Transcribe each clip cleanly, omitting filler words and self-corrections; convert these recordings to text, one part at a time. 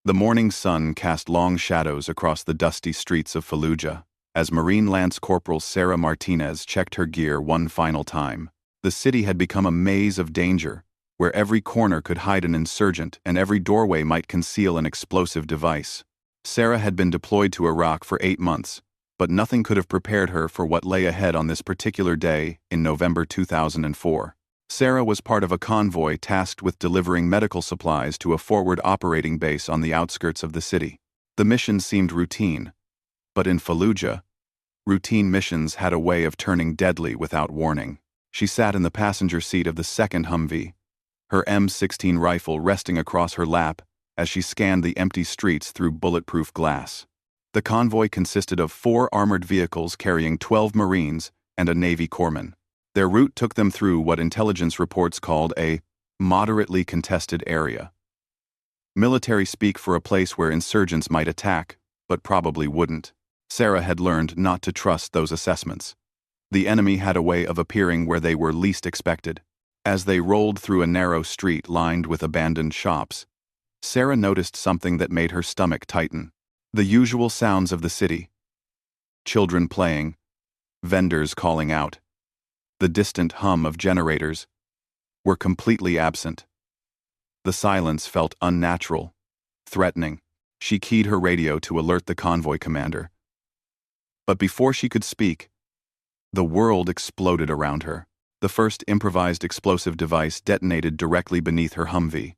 The morning sun cast long shadows across the dusty streets of Fallujah, as Marine Lance Corporal Sarah Martinez checked her gear one final time. The city had become a maze of danger, where every corner could hide an insurgent and every doorway might conceal an explosive device. Sarah had been deployed to Iraq for 8 months, but nothing could have prepared her for what lay ahead on this particular day in November 2004. Sarah was part of a convoy tasked with delivering medical supplies to a forward operating base on the outskirts of the city. The mission seemed routine, but in Fallujah, routine missions had a way of turning deadly without warning. She sat in the passenger seat of the second Humvee, her M16 rifle resting across her lap as she scanned the empty streets through bulletproof glass. The convoy consisted of 4 armored vehicles carrying 12 Marines and a Navy corpsman. Their route took them through what intelligence reports called a moderately contested area. Military speak for a place where insurgents might attack, but probably wouldn't. Sarah had learned not to trust those assessments. The enemy had a way of appearing where they were least expected. As they rolled through a narrow street lined with abandoned shops, Sarah noticed something that made her stomach tighten. The usual sounds of the city, children playing, vendors calling out, the distant hum of generators, were completely absent. The silence felt unnatural, threatening. She keyed her radio to alert the convoy commander. But before she could speak, the world exploded around her. The first improvised explosive device detonated directly beneath her Humvee,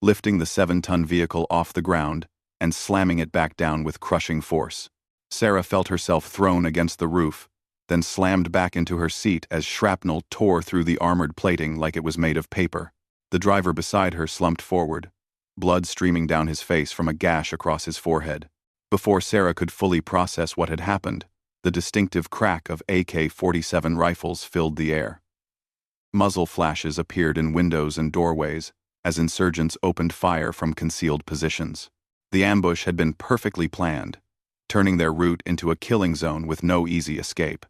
lifting the 7-ton vehicle off the ground and slamming it back down with crushing force. Sarah felt herself thrown against the roof, then slammed back into her seat as shrapnel tore through the armored plating like it was made of paper. The driver beside her slumped forward, blood streaming down his face from a gash across his forehead. Before Sarah could fully process what had happened, the distinctive crack of AK-47 rifles filled the air. Muzzle flashes appeared in windows and doorways as insurgents opened fire from concealed positions. The ambush had been perfectly planned, turning their route into a killing zone with no easy escape.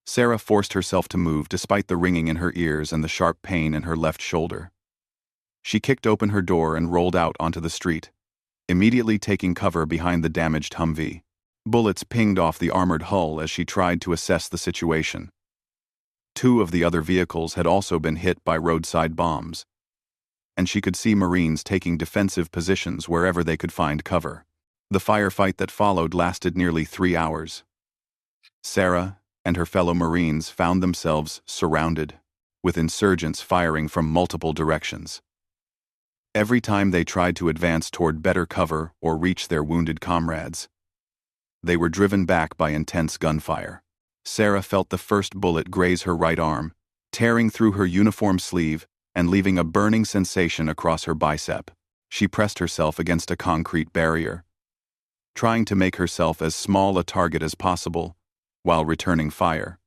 Sarah forced herself to move despite the ringing in her ears and the sharp pain in her left shoulder. She kicked open her door and rolled out onto the street, immediately taking cover behind the damaged Humvee. Bullets pinged off the armored hull as she tried to assess the situation. 2 of the other vehicles had also been hit by roadside bombs, and she could see Marines taking defensive positions wherever they could find cover. The firefight that followed lasted nearly 3 hours. Sarah and her fellow Marines found themselves surrounded, with insurgents firing from multiple directions. Every time they tried to advance toward better cover or reach their wounded comrades, they were driven back by intense gunfire. Sarah felt the first bullet graze her right arm, tearing through her uniform sleeve and leaving a burning sensation across her bicep. She pressed herself against a concrete barrier, trying to make herself as small a target as possible while returning fire.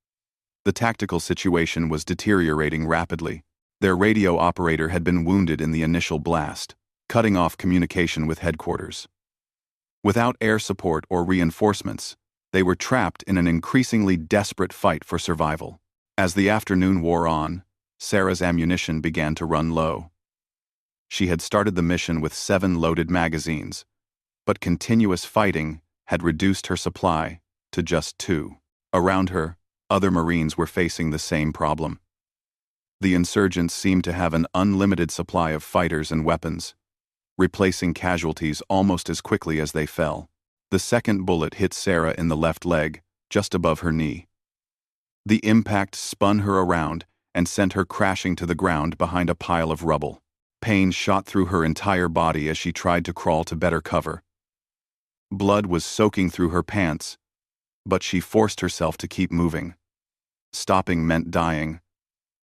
The tactical situation was deteriorating rapidly. Their radio operator had been wounded in the initial blast, cutting off communication with headquarters. Without air support or reinforcements, they were trapped in an increasingly desperate fight for survival. As the afternoon wore on, Sarah's ammunition began to run low. She had started the mission with 7 loaded magazines, but continuous fighting had reduced her supply to just 2. Around her, other Marines were facing the same problem. The insurgents seemed to have an unlimited supply of fighters and weapons, replacing casualties almost as quickly as they fell. The second bullet hit Sarah in the left leg, just above her knee. The impact spun her around and sent her crashing to the ground behind a pile of rubble. Pain shot through her entire body as she tried to crawl to better cover. Blood was soaking through her pants, but she forced herself to keep moving. Stopping meant dying,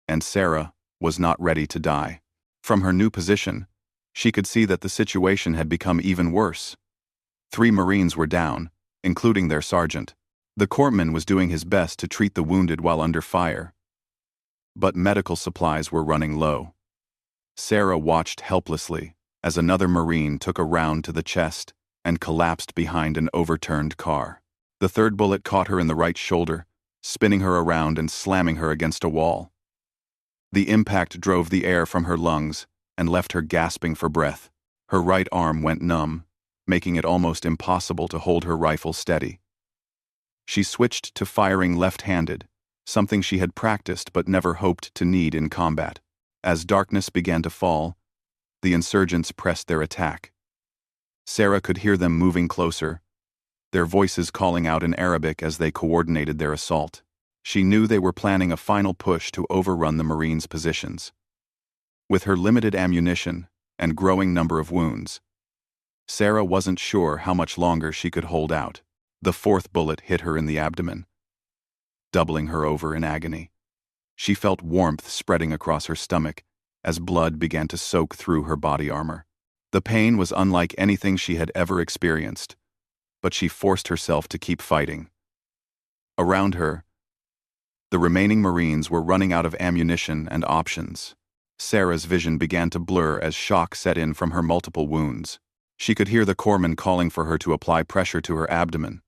and Sarah was not ready to die. From her new position, she could see that the situation had become even worse. 3 Marines were down, including their sergeant. The corpsman was doing his best to treat the wounded while under fire, but medical supplies were running low. Sarah watched helplessly as another Marine took a round to the chest and collapsed behind an overturned car. The third bullet caught her in the right shoulder, spinning her around and slamming her against a wall. The impact drove the air from her lungs and left her gasping for breath. Her right arm went numb, making it almost impossible to hold her rifle steady. She switched to firing left-handed, something she had practiced but never hoped to need in combat. As darkness began to fall, the insurgents pressed their attack. Sarah could hear them moving closer, their voices calling out in Arabic as they coordinated their assault. She knew they were planning a final push to overrun the Marines' positions. With her limited ammunition and growing number of wounds, Sarah wasn't sure how much longer she could hold out. The fourth bullet hit her in the abdomen, doubling her over in agony. She felt warmth spreading across her stomach as blood began to soak through her body armor. The pain was unlike anything she had ever experienced, but she forced herself to keep fighting. Around her, the remaining Marines were running out of ammunition and options. Sarah's vision began to blur as shock set in from her multiple wounds. She could hear the corpsman calling for her to apply pressure to her abdomen,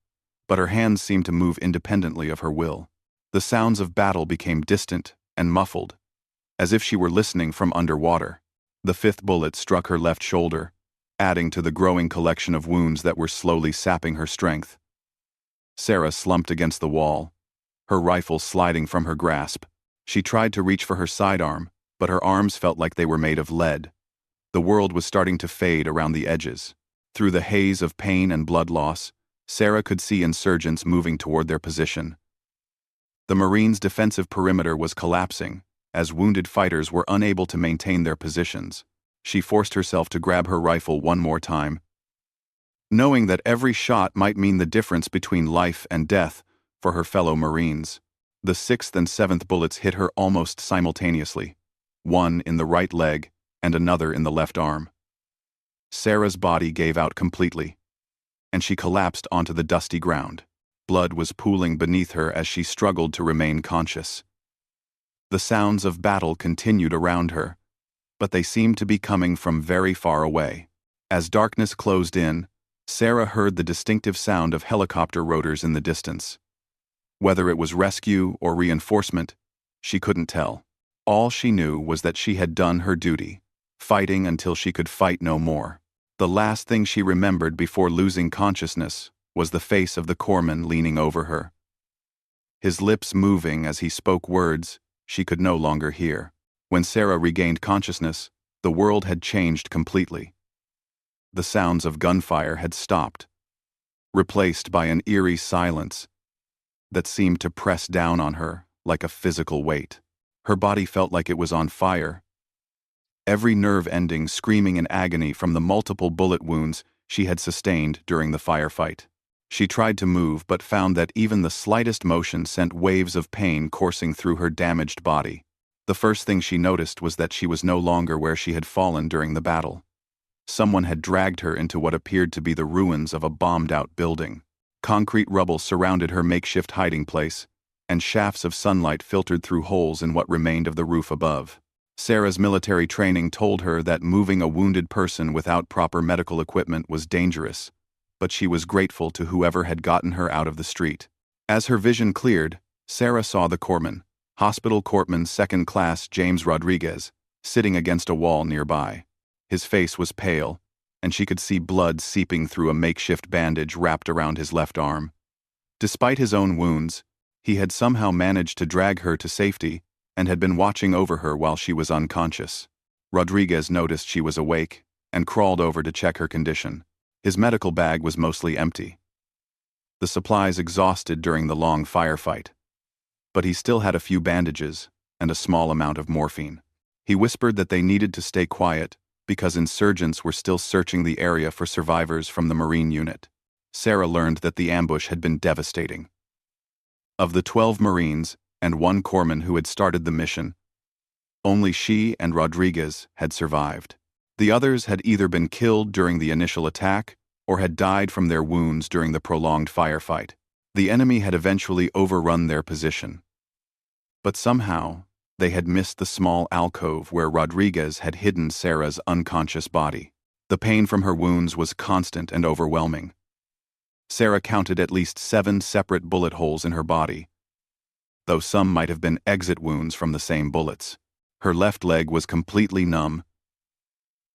but her hands seemed to move independently of her will. The sounds of battle became distant and muffled, as if she were listening from underwater. The fifth bullet struck her left shoulder, adding to the growing collection of wounds that were slowly sapping her strength. Sarah slumped against the wall, her rifle sliding from her grasp. She tried to reach for her sidearm, but her arms felt like they were made of lead. The world was starting to fade around the edges. Through the haze of pain and blood loss, Sarah could see insurgents moving toward their position. The Marines' defensive perimeter was collapsing, as wounded fighters were unable to maintain their positions. She forced herself to grab her rifle one more time, knowing that every shot might mean the difference between life and death for her fellow Marines. The sixth and seventh bullets hit her almost simultaneously, one in the right leg and another in the left arm. Sarah's body gave out completely, and she collapsed onto the dusty ground. Blood was pooling beneath her as she struggled to remain conscious. The sounds of battle continued around her, but they seemed to be coming from very far away. As darkness closed in, Sarah heard the distinctive sound of helicopter rotors in the distance. Whether it was rescue or reinforcement, she couldn't tell. All she knew was that she had done her duty, fighting until she could fight no more. The last thing she remembered before losing consciousness was the face of the corpsman leaning over her, his lips moving as he spoke words she could no longer hear. When Sarah regained consciousness, the world had changed completely. The sounds of gunfire had stopped, replaced by an eerie silence that seemed to press down on her like a physical weight. Her body felt like it was on fire, every nerve ending screaming in agony from the multiple bullet wounds she had sustained during the firefight. She tried to move but found that even the slightest motion sent waves of pain coursing through her damaged body. The first thing she noticed was that she was no longer where she had fallen during the battle. Someone had dragged her into what appeared to be the ruins of a bombed-out building. Concrete rubble surrounded her makeshift hiding place, and shafts of sunlight filtered through holes in what remained of the roof above. Sarah's military training told her that moving a wounded person without proper medical equipment was dangerous, but she was grateful to whoever had gotten her out of the street. As her vision cleared, Sarah saw the corpsman, Hospital Corpsman Second Class James Rodriguez, sitting against a wall nearby. His face was pale, and she could see blood seeping through a makeshift bandage wrapped around his left arm. Despite his own wounds, he had somehow managed to drag her to safety and had been watching over her while she was unconscious. Rodriguez noticed she was awake and crawled over to check her condition. His medical bag was mostly empty, the supplies exhausted during the long firefight. But he still had a few bandages and a small amount of morphine. He whispered that they needed to stay quiet because insurgents were still searching the area for survivors from the Marine unit. Sarah learned that the ambush had been devastating. Of the 12 Marines and one corpsman who had started the mission, only she and Rodriguez had survived. The others had either been killed during the initial attack or had died from their wounds during the prolonged firefight. The enemy had eventually overrun their position. But somehow, they had missed the small alcove where Rodriguez had hidden Sarah's unconscious body. The pain from her wounds was constant and overwhelming. Sarah counted at least 7 separate bullet holes in her body, though some might have been exit wounds from the same bullets. Her left leg was completely numb,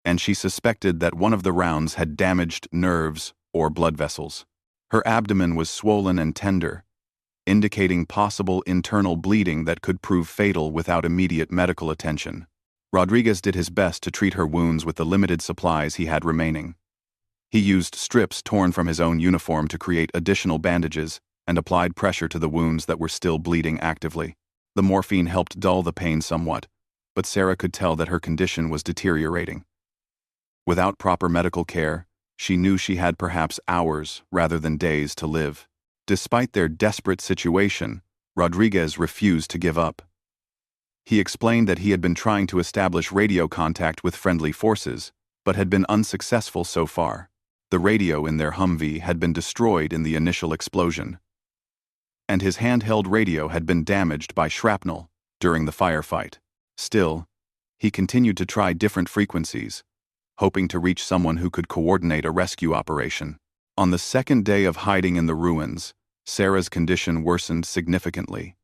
and she suspected that one of the rounds had damaged nerves or blood vessels. Her abdomen was swollen and tender, indicating possible internal bleeding that could prove fatal without immediate medical attention. Rodriguez did his best to treat her wounds with the limited supplies he had remaining. He used strips torn from his own uniform to create additional bandages and applied pressure to the wounds that were still bleeding actively. The morphine helped dull the pain somewhat, but Sarah could tell that her condition was deteriorating. Without proper medical care, she knew she had perhaps hours rather than days to live. Despite their desperate situation, Rodriguez refused to give up. He explained that he had been trying to establish radio contact with friendly forces, but had been unsuccessful so far. The radio in their Humvee had been destroyed in the initial explosion, and his handheld radio had been damaged by shrapnel during the firefight. Still, he continued to try different frequencies, hoping to reach someone who could coordinate a rescue operation. On the second day of hiding in the ruins, Sarah's condition worsened significantly.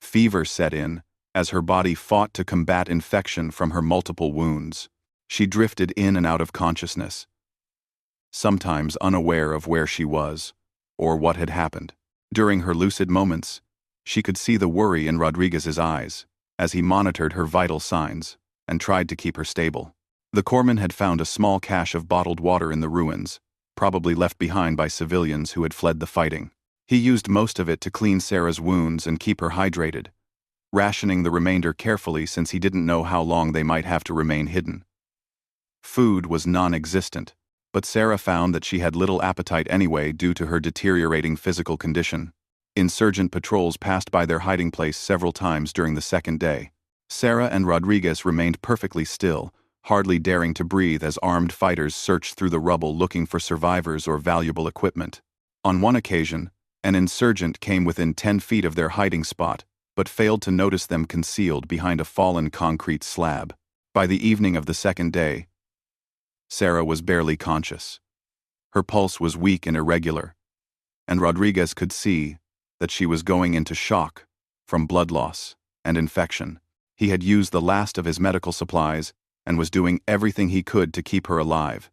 Fever set in as her body fought to combat infection from her multiple wounds. She drifted in and out of consciousness, sometimes unaware of where she was or what had happened. During her lucid moments, she could see the worry in Rodriguez's eyes as he monitored her vital signs and tried to keep her stable. The corpsman had found a small cache of bottled water in the ruins, probably left behind by civilians who had fled the fighting. He used most of it to clean Sarah's wounds and keep her hydrated, rationing the remainder carefully since he didn't know how long they might have to remain hidden. Food was non-existent, but Sarah found that she had little appetite anyway due to her deteriorating physical condition. Insurgent patrols passed by their hiding place several times during the second day. Sarah and Rodriguez remained perfectly still, hardly daring to breathe as armed fighters searched through the rubble looking for survivors or valuable equipment. On one occasion, an insurgent came within 10 feet of their hiding spot, but failed to notice them concealed behind a fallen concrete slab. By the evening of the second day, Sarah was barely conscious. Her pulse was weak and irregular, and Rodriguez could see that she was going into shock from blood loss and infection. He had used the last of his medical supplies and was doing everything he could to keep her alive.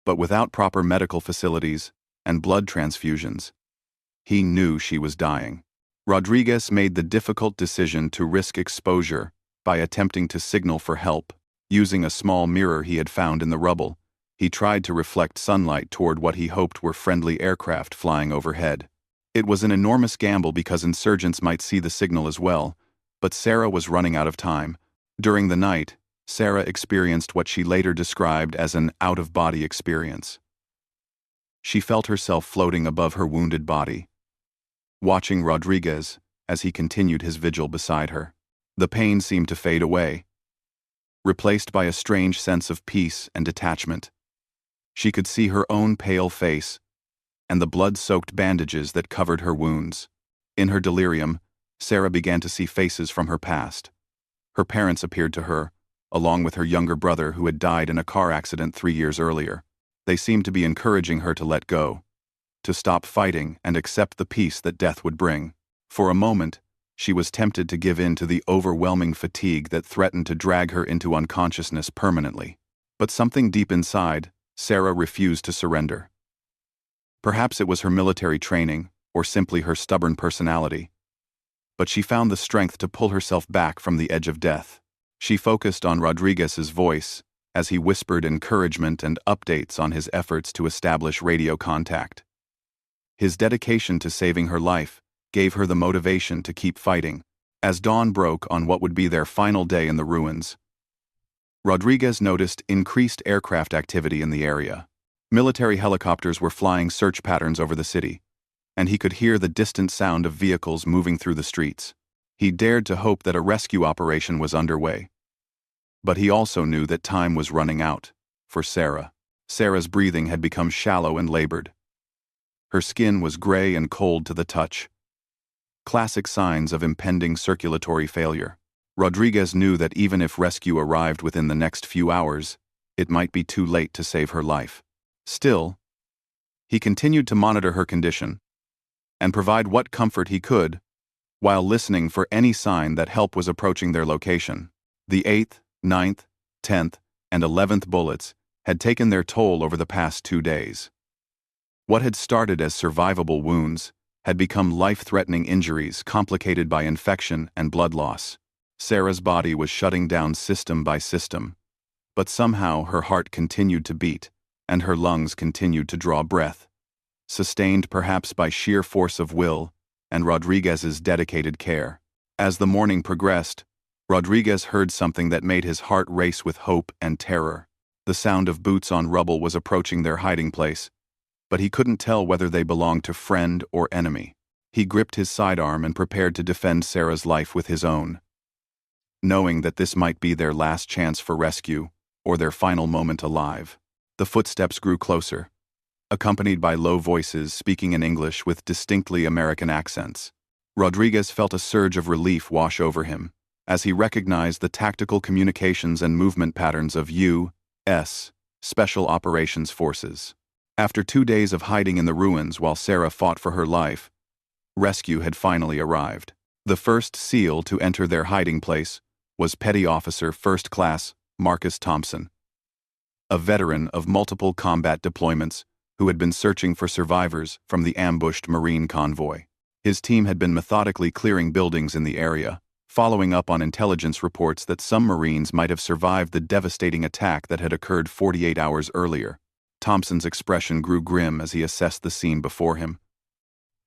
But without proper medical facilities and blood transfusions, he knew she was dying. Rodriguez made the difficult decision to risk exposure by attempting to signal for help. Using a small mirror he had found in the rubble, he tried to reflect sunlight toward what he hoped were friendly aircraft flying overhead. It was an enormous gamble because insurgents might see the signal as well, but Sarah was running out of time. During the night, Sarah experienced what she later described as an out-of-body experience. She felt herself floating above her wounded body, watching Rodriguez as he continued his vigil beside her. The pain seemed to fade away, replaced by a strange sense of peace and detachment. She could see her own pale face and the blood-soaked bandages that covered her wounds. In her delirium, Sarah began to see faces from her past. Her parents appeared to her, along with her younger brother who had died in a car accident 3 years earlier. They seemed to be encouraging her to let go, to stop fighting and accept the peace that death would bring. For a moment, she was tempted to give in to the overwhelming fatigue that threatened to drag her into unconsciousness permanently. But something deep inside, Sarah refused to surrender. Perhaps it was her military training, or simply her stubborn personality. But she found the strength to pull herself back from the edge of death. She focused on Rodriguez's voice as he whispered encouragement and updates on his efforts to establish radio contact. His dedication to saving her life gave her the motivation to keep fighting. As dawn broke on what would be their final day in the ruins, Rodriguez noticed increased aircraft activity in the area. Military helicopters were flying search patterns over the city, and he could hear the distant sound of vehicles moving through the streets. He dared to hope that a rescue operation was underway. But he also knew that time was running out for Sarah. Sarah's breathing had become shallow and labored. Her skin was gray and cold to the touch, classic signs of impending circulatory failure. Rodriguez knew that even if rescue arrived within the next few hours, it might be too late to save her life. Still, he continued to monitor her condition and provide what comfort he could while listening for any sign that help was approaching their location. The 8th, 9th, 10th, and 11th bullets had taken their toll over the past 2 days. What had started as survivable wounds had become life-threatening injuries complicated by infection and blood loss. Sarah's body was shutting down system by system, but somehow her heart continued to beat, and her lungs continued to draw breath, sustained perhaps by sheer force of will and Rodriguez's dedicated care. As the morning progressed, Rodriguez heard something that made his heart race with hope and terror. The sound of boots on rubble was approaching their hiding place, but he couldn't tell whether they belonged to friend or enemy. He gripped his sidearm and prepared to defend Sarah's life with his own, knowing that this might be their last chance for rescue or their final moment alive. The footsteps grew closer, accompanied by low voices speaking in English with distinctly American accents. Rodriguez felt a surge of relief wash over him as he recognized the tactical communications and movement patterns of U.S. Special Operations Forces. After 2 days of hiding in the ruins while Sarah fought for her life, rescue had finally arrived. The first SEAL to enter their hiding place was Petty Officer First Class Marcus Thompson, a veteran of multiple combat deployments who had been searching for survivors from the ambushed Marine convoy. His team had been methodically clearing buildings in the area, following up on intelligence reports that some Marines might have survived the devastating attack that had occurred 48 hours earlier. Thompson's expression grew grim as he assessed the scene before him.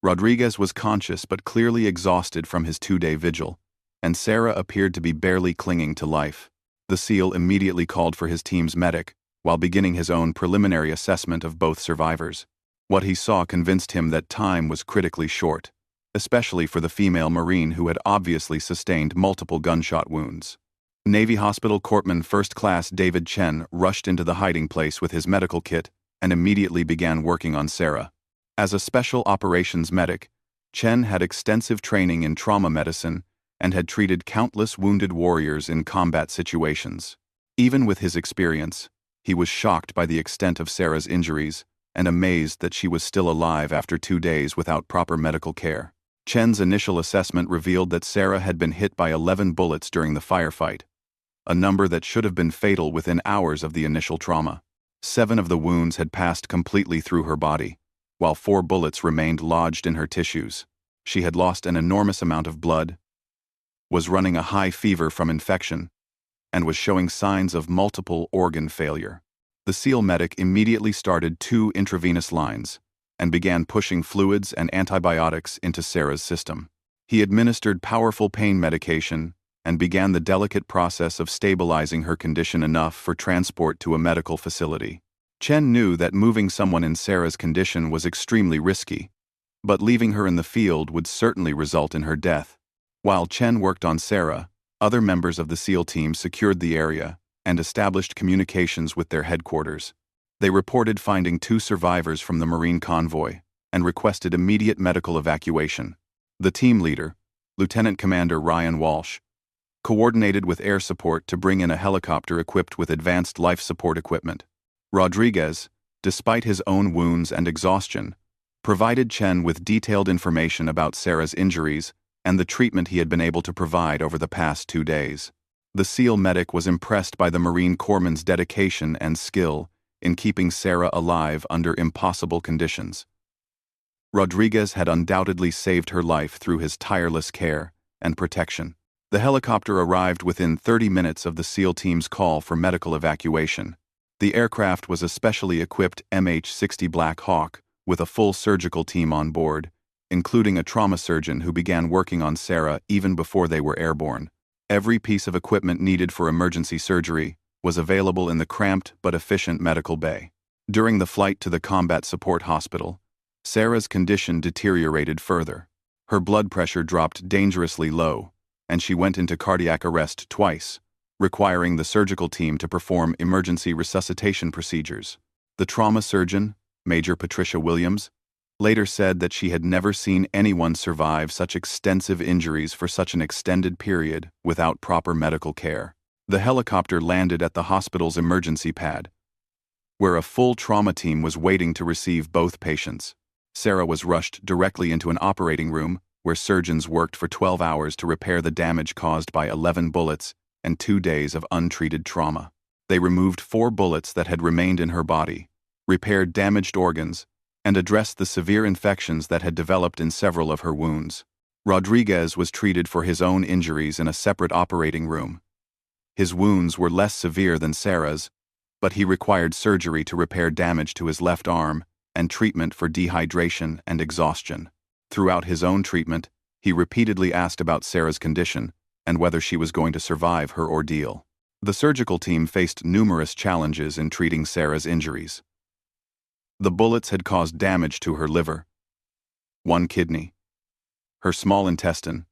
Rodriguez was conscious but clearly exhausted from his 2-day vigil, and Sarah appeared to be barely clinging to life. The SEAL immediately called for his team's medic, while beginning his own preliminary assessment of both survivors. What he saw convinced him that time was critically short, especially for the female Marine who had obviously sustained multiple gunshot wounds. Navy Hospital Corpsman First Class David Chen rushed into the hiding place with his medical kit and immediately began working on Sarah. As a special operations medic, Chen had extensive training in trauma medicine and had treated countless wounded warriors in combat situations. Even with his experience, he was shocked by the extent of Sarah's injuries and amazed that she was still alive after 2 days without proper medical care. Chen's initial assessment revealed that Sarah had been hit by 11 bullets during the firefight, a number that should have been fatal within hours of the initial trauma. 7 of the wounds had passed completely through her body, while 4 bullets remained lodged in her tissues. She had lost an enormous amount of blood, was running a high fever from infection, and was showing signs of multiple organ failure. The SEAL medic immediately started 2 intravenous lines and began pushing fluids and antibiotics into Sarah's system. He administered powerful pain medication and began the delicate process of stabilizing her condition enough for transport to a medical facility. Chen knew that moving someone in Sarah's condition was extremely risky, but leaving her in the field would certainly result in her death. While Chen worked on Sarah, other members of the SEAL team secured the area and established communications with their headquarters. They reported finding 2 survivors from the Marine convoy and requested immediate medical evacuation. The team leader, Lieutenant Commander Ryan Walsh, coordinated with air support to bring in a helicopter equipped with advanced life support equipment. Rodriguez, despite his own wounds and exhaustion, provided Chen with detailed information about Sarah's injuries and the treatment he had been able to provide over the past 2 days. The SEAL medic was impressed by the Marine Corpsman's dedication and skill in keeping Sarah alive under impossible conditions. Rodriguez had undoubtedly saved her life through his tireless care and protection. The helicopter arrived within 30 minutes of the SEAL team's call for medical evacuation. The aircraft was a specially equipped MH-60 Black Hawk with a full surgical team on board, including a trauma surgeon who began working on Sarah even before they were airborne. Every piece of equipment needed for emergency surgery was available in the cramped but efficient medical bay. During the flight to the combat support hospital, Sarah's condition deteriorated further. Her blood pressure dropped dangerously low, and she went into cardiac arrest twice, requiring the surgical team to perform emergency resuscitation procedures. The trauma surgeon, Major Patricia Williams, later said that she had never seen anyone survive such extensive injuries for such an extended period without proper medical care. The helicopter landed at the hospital's emergency pad, where a full trauma team was waiting to receive both patients. Sarah was rushed directly into an operating room where surgeons worked for 12 hours to repair the damage caused by 11 bullets and 2 days of untreated trauma. They removed 4 bullets that had remained in her body, repaired damaged organs, and addressed the severe infections that had developed in several of her wounds. Rodriguez was treated for his own injuries in a separate operating room. His wounds were less severe than Sarah's, but he required surgery to repair damage to his left arm and treatment for dehydration and exhaustion. Throughout his own treatment, he repeatedly asked about Sarah's condition and whether she was going to survive her ordeal. The surgical team faced numerous challenges in treating Sarah's injuries. The bullets had caused damage to her liver, 1 kidney, her small intestine,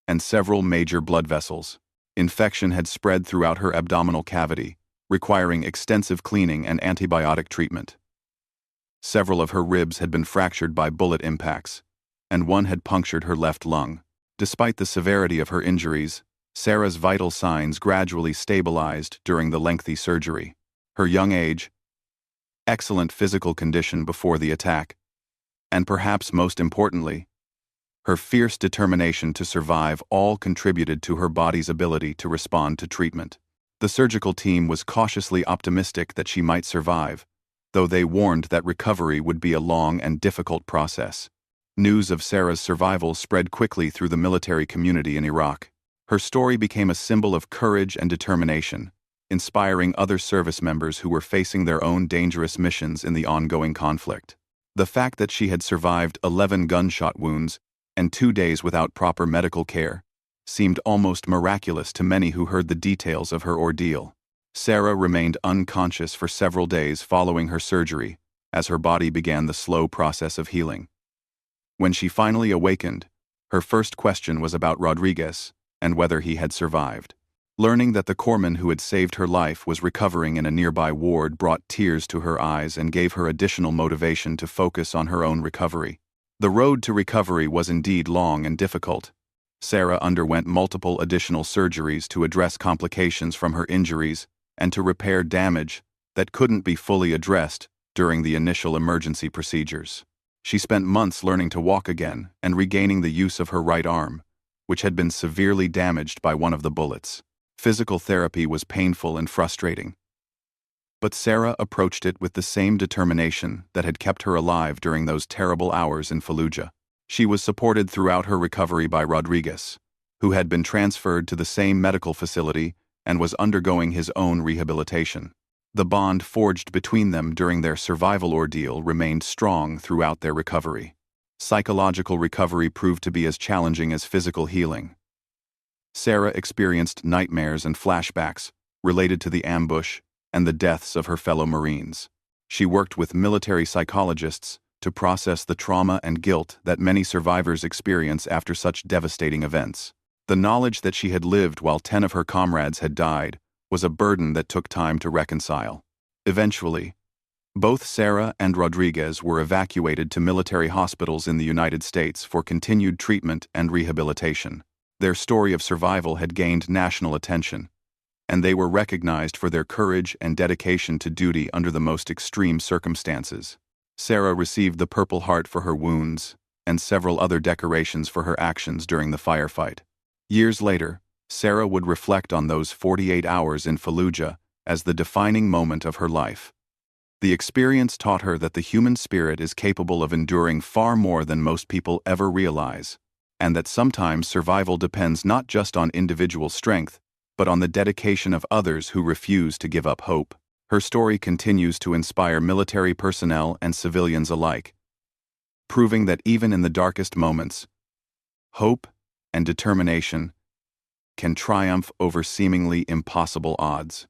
and several major blood vessels. Infection had spread throughout her abdominal cavity, requiring extensive cleaning and antibiotic treatment. Several of her ribs had been fractured by bullet impacts, and 1 had punctured her left lung. Despite the severity of her injuries, Sarah's vital signs gradually stabilized during the lengthy surgery. Her young age, excellent physical condition before the attack, and perhaps most importantly, her fierce determination to survive all contributed to her body's ability to respond to treatment. The surgical team was cautiously optimistic that she might survive, though they warned that recovery would be a long and difficult process. News of Sarah's survival spread quickly through the military community in Iraq. Her story became a symbol of courage and determination, inspiring other service members who were facing their own dangerous missions in the ongoing conflict. The fact that she had survived 11 gunshot wounds and 2 days without proper medical care seemed almost miraculous to many who heard the details of her ordeal. Sarah remained unconscious for several days following her surgery, as her body began the slow process of healing. When she finally awakened, her first question was about Rodriguez and whether he had survived. Learning that the corpsman who had saved her life was recovering in a nearby ward brought tears to her eyes and gave her additional motivation to focus on her own recovery. The road to recovery was indeed long and difficult. Sarah underwent multiple additional surgeries to address complications from her injuries and to repair damage that couldn't be fully addressed during the initial emergency procedures. She spent months learning to walk again and regaining the use of her right arm, which had been severely damaged by 1 of the bullets. Physical therapy was painful and frustrating, but Sarah approached it with the same determination that had kept her alive during those terrible hours in Fallujah. She was supported throughout her recovery by Rodriguez, who had been transferred to the same medical facility and was undergoing his own rehabilitation. The bond forged between them during their survival ordeal remained strong throughout their recovery. Psychological recovery proved to be as challenging as physical healing. Sarah experienced nightmares and flashbacks related to the ambush and the deaths of her fellow Marines. She worked with military psychologists to process the trauma and guilt that many survivors experience after such devastating events. The knowledge that she had lived while 10 of her comrades had died was a burden that took time to reconcile. Eventually, both Sarah and Rodriguez were evacuated to military hospitals in the United States for continued treatment and rehabilitation. Their story of survival had gained national attention, and they were recognized for their courage and dedication to duty under the most extreme circumstances. Sarah received the Purple Heart for her wounds and several other decorations for her actions during the firefight. Years later, Sarah would reflect on those 48 hours in Fallujah as the defining moment of her life. The experience taught her that the human spirit is capable of enduring far more than most people ever realize, and that sometimes survival depends not just on individual strength, but on the dedication of others who refuse to give up hope. Her story continues to inspire military personnel and civilians alike, proving that even in the darkest moments, hope and determination can triumph over seemingly impossible odds.